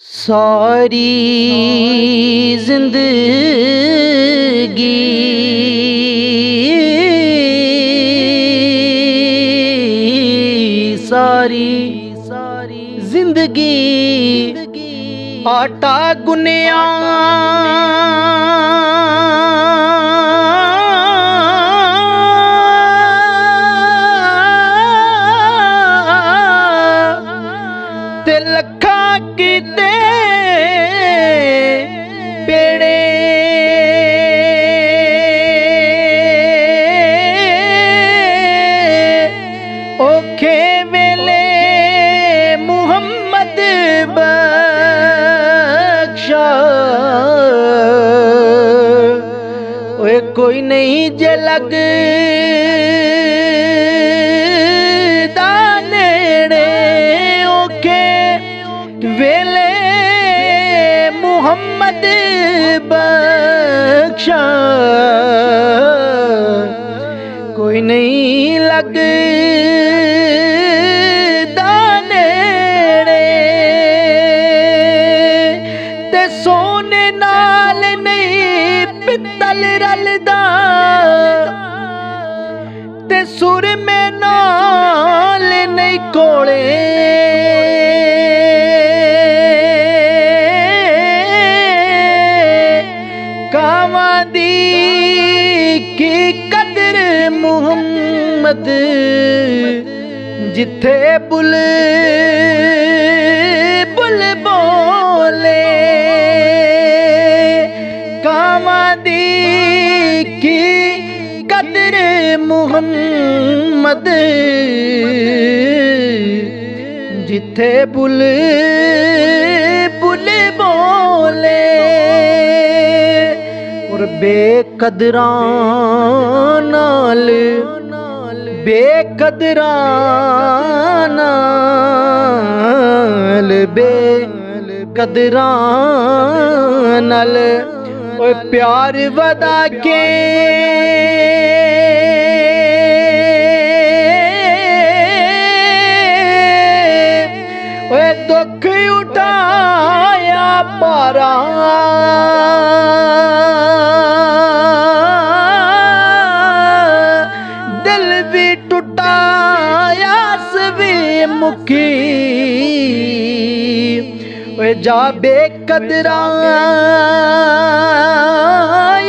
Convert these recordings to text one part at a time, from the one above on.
सारी जिंदगी सारी जिंदगी आटा गुनिया ते लखा कीते बेड़े औखे वेले मुहम्मद बख्शा ओए कोई नहीं जे लग वेले मुहम्मद बख्शा कोई नहीं लगदा नेड़े ते सोने नाल नहीं पित्तल रलदा ते सुरमे नाल नहीं कोले की कदर मुहम्मद जिथे बुल बुल बोले कावां दी की कदर मुहम्मद जिथे बुल बुल बोले और बेकदरां नाल बेकदरां नाल बेकदरां नाल ओए प्यार वदा के ओए दुख उठाया पारा मुखी ओए जा बेकदरां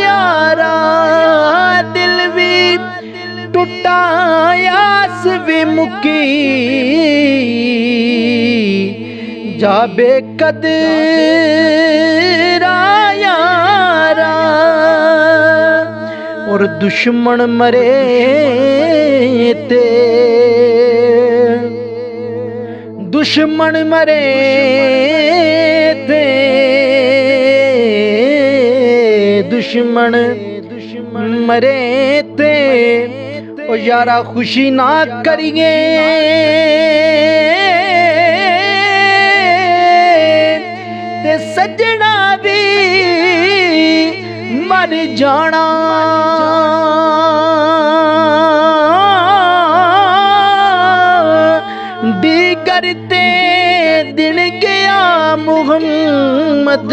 यारा दिल भी टुटा आस भी मुकी जा बेकदरां यारा और दुश्मन मरे ते दुश्मन मरे थे दुश्मन मरे थे ओ यारा खुशी ना करिए ते सजना भी मर जाना करते दिन गया मुहम्मद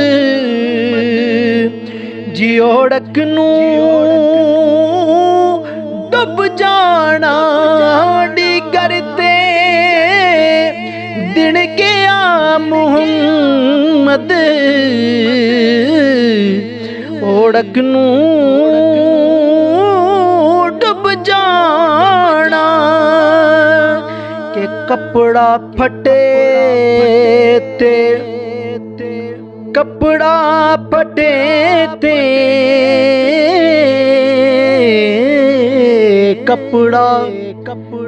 जियोड़क नू डुब जाना डी करते दिन गया मुहम्मद ओड़क नू डुब जाना के कपड़ा फटे ते कपड़ा फटे ते कपड़ा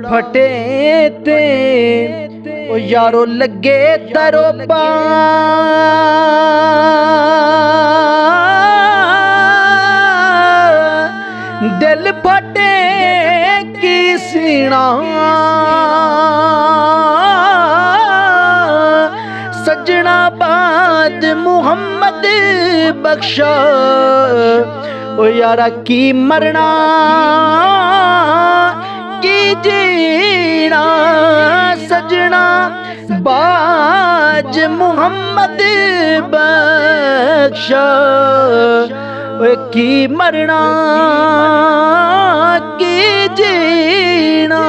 फटे ते ओ यारो लगे दरोबा दिल फटे की सीना सजना बाद मुहम्मद बख्शा ओ यारा की मरना की जीना सजना बाज मुहम्मद बख्श ओए की मरना की जीना